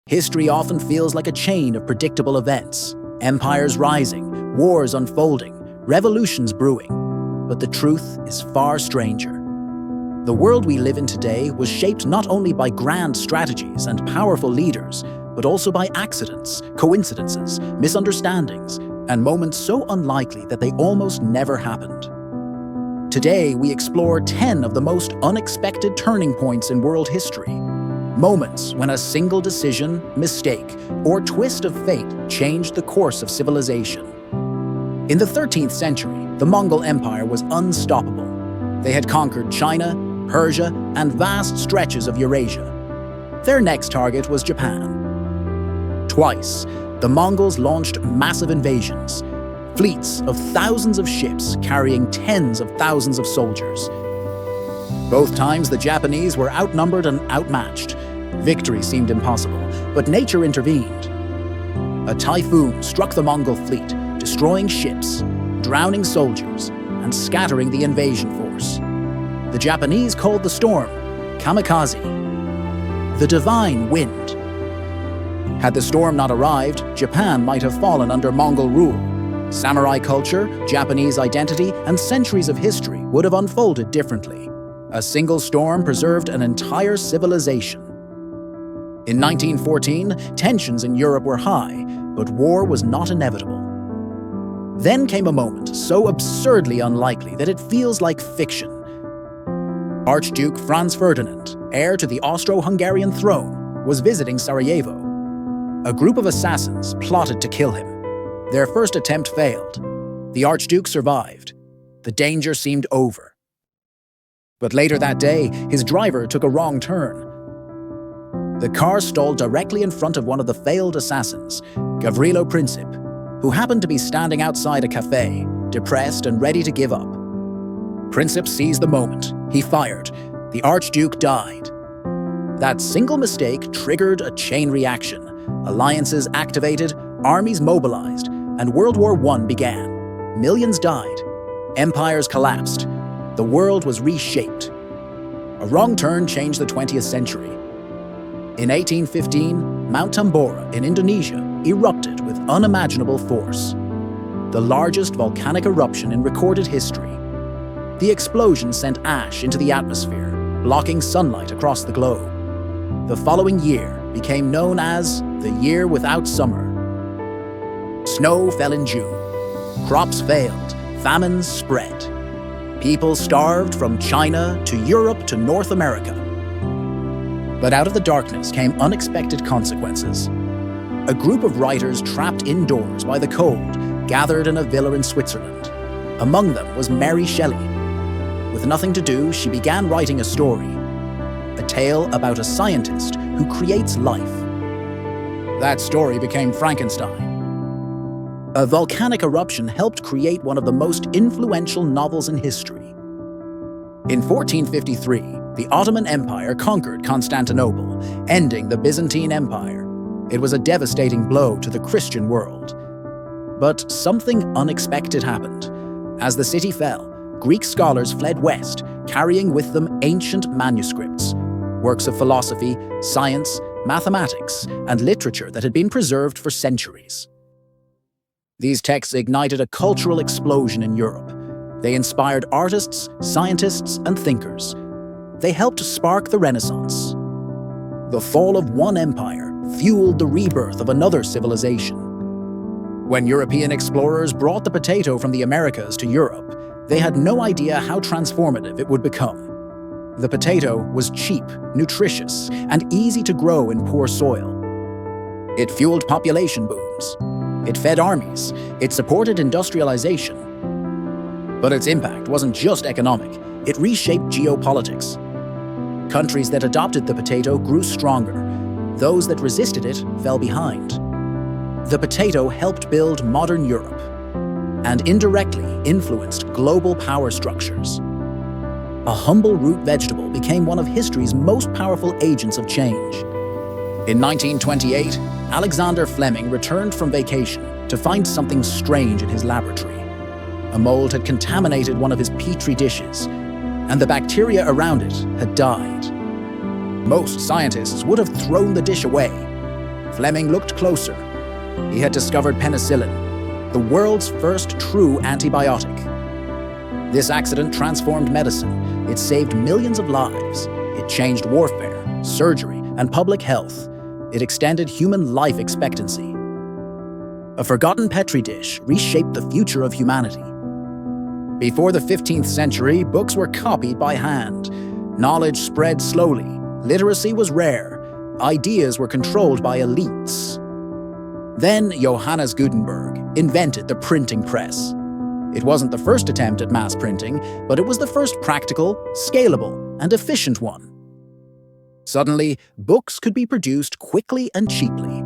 History often feels like a chain of predictable events, empires rising, wars unfolding, revolutions brewing. But the truth is far stranger. The world we live in today was shaped not only by grand strategies and powerful leaders, but also by accidents, coincidences, misunderstandings, and moments so unlikely that they almost never happened. Today, we explore 10 of the most unexpected turning points in world history. Moments when a single decision, mistake, or twist of fate changed the course of civilization. In the 13th century, the Mongol Empire was unstoppable. They had conquered China, Persia, and vast stretches of Eurasia. Their next target was Japan. Twice, the Mongols launched massive invasions, fleets of thousands of ships carrying tens of thousands of soldiers. Both times, the Japanese were outnumbered and outmatched. Victory seemed impossible, but nature intervened. A typhoon struck the Mongol fleet, destroying ships, drowning soldiers, and scattering the invasion force. The Japanese called the storm kamikaze, the divine wind. Had the storm not arrived, Japan might have fallen under Mongol rule. Samurai culture, Japanese identity, and centuries of history would have unfolded differently. A single storm preserved an entire civilization. In 1914, tensions in Europe were high, but war was not inevitable. Then came a moment so absurdly unlikely that it feels like fiction. Archduke Franz Ferdinand, heir to the Austro-Hungarian throne, was visiting Sarajevo. A group of assassins plotted to kill him. Their first attempt failed. The Archduke survived. The danger seemed over. But later that day, his driver took a wrong turn. The car stalled directly in front of one of the failed assassins, Gavrilo Princip, who happened to be standing outside a cafe, depressed and ready to give up. Princip seized the moment. He fired. The Archduke died. That single mistake triggered a chain reaction. Alliances activated, armies mobilized, and World War I began. Millions died. Empires collapsed. The world was reshaped. A wrong turn changed the 20th century. In 1815, Mount Tambora in Indonesia erupted with unimaginable force. The largest volcanic eruption in recorded history. The explosion sent ash into the atmosphere, blocking sunlight across the globe. The following year became known as the Year Without Summer. Snow fell in June. Crops failed. Famines spread. People starved from China to Europe to North America. But out of the darkness came unexpected consequences. A group of writers trapped indoors by the cold gathered in a villa in Switzerland. Among them was Mary Shelley. With nothing to do, she began writing a story. A tale about a scientist who creates life. That story became Frankenstein. A volcanic eruption helped create one of the most influential novels in history. In 1453, the Ottoman Empire conquered Constantinople, ending the Byzantine Empire. It was a devastating blow to the Christian world. But something unexpected happened. As the city fell, Greek scholars fled west, carrying with them ancient manuscripts, works of philosophy, science, mathematics, and literature that had been preserved for centuries. These texts ignited a cultural explosion in Europe. They inspired artists, scientists, and thinkers. They helped spark the Renaissance. The fall of one empire fueled the rebirth of another civilization. When European explorers brought the potato from the Americas to Europe, they had no idea how transformative it would become. The potato was cheap, nutritious, and easy to grow in poor soil. It fueled population booms. It fed armies. It supported industrialization. But its impact wasn't just economic. It reshaped geopolitics. Countries that adopted the potato grew stronger. Those that resisted it fell behind. The potato helped build modern Europe and indirectly influenced global power structures. A humble root vegetable became one of history's most powerful agents of change. In 1928, Alexander Fleming returned from vacation to find something strange in his laboratory. A mold had contaminated one of his petri dishes, and the bacteria around it had died. Most scientists would have thrown the dish away. Fleming looked closer. He had discovered penicillin, the world's first true antibiotic. This accident transformed medicine. It saved millions of lives. It changed warfare, surgery, and public health. It extended human life expectancy. A forgotten petri dish reshaped the future of humanity. Before the 15th century, books were copied by hand. Knowledge spread slowly. Literacy was rare. Ideas were controlled by elites. Then Johannes Gutenberg invented the printing press. It wasn't the first attempt at mass printing, but it was the first practical, scalable, and efficient one. Suddenly, books could be produced quickly and cheaply.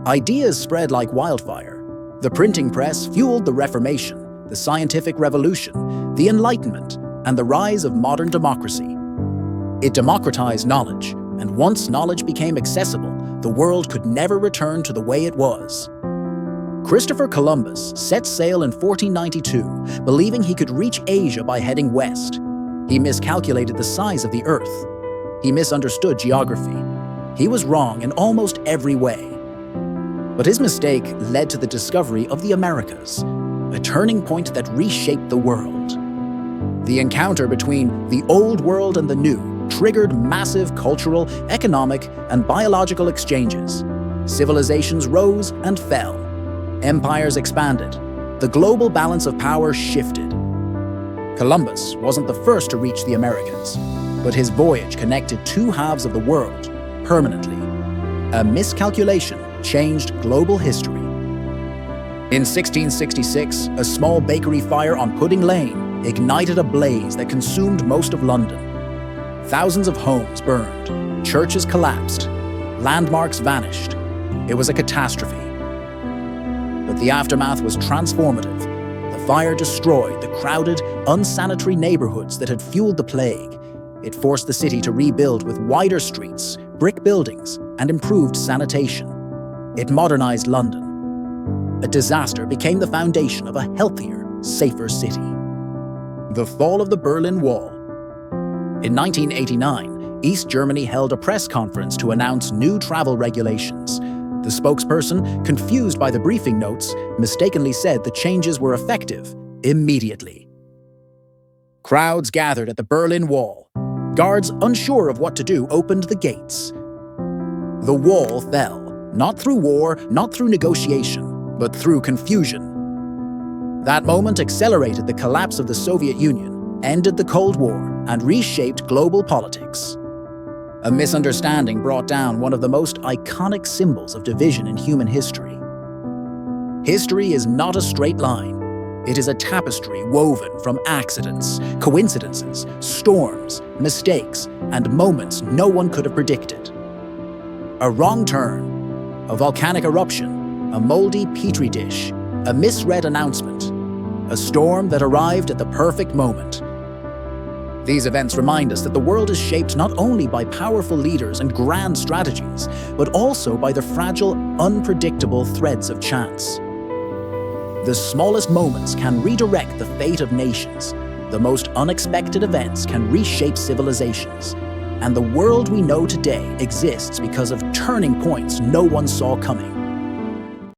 Ideas spread like wildfire. The printing press fueled the Reformation, the scientific revolution, the Enlightenment, and the rise of modern democracy. It democratized knowledge, and once knowledge became accessible, the world could never return to the way it was. Christopher Columbus set sail in 1492, believing he could reach Asia by heading west. He miscalculated the size of the Earth. He misunderstood geography. He was wrong in almost every way. But his mistake led to the discovery of the Americas, a turning point that reshaped the world. The encounter between the old world and the new triggered massive cultural, economic, and biological exchanges. Civilizations rose and fell. Empires expanded. The global balance of power shifted. Columbus wasn't the first to reach the Americas, but his voyage connected two halves of the world permanently. A miscalculation changed global history. In 1666, a small bakery fire on Pudding Lane ignited a blaze that consumed most of London. Thousands of homes burned, churches collapsed, landmarks vanished. It was a catastrophe. But the aftermath was transformative. The fire destroyed the crowded, unsanitary neighborhoods that had fueled the plague. It forced the city to rebuild with wider streets, brick buildings, and improved sanitation. It modernized London. A disaster became the foundation of a healthier, safer city. The fall of the Berlin Wall. In 1989, East Germany held a press conference to announce new travel regulations. The spokesperson, confused by the briefing notes, mistakenly said the changes were effective immediately. Crowds gathered at the Berlin Wall. Guards, unsure of what to do, opened the gates. The wall fell, not through war, not through negotiation, but through confusion. That moment accelerated the collapse of the Soviet Union, ended the Cold War, and reshaped global politics. A misunderstanding brought down one of the most iconic symbols of division in human history. History is not a straight line. It is a tapestry woven from accidents, coincidences, storms, mistakes, and moments no one could have predicted. A wrong turn, a volcanic eruption, a moldy petri dish, a misread announcement, a storm that arrived at the perfect moment. These events remind us that the world is shaped not only by powerful leaders and grand strategies, but also by the fragile, unpredictable threads of chance. The smallest moments can redirect the fate of nations. The most unexpected events can reshape civilizations. And the world we know today exists because of turning points no one saw coming.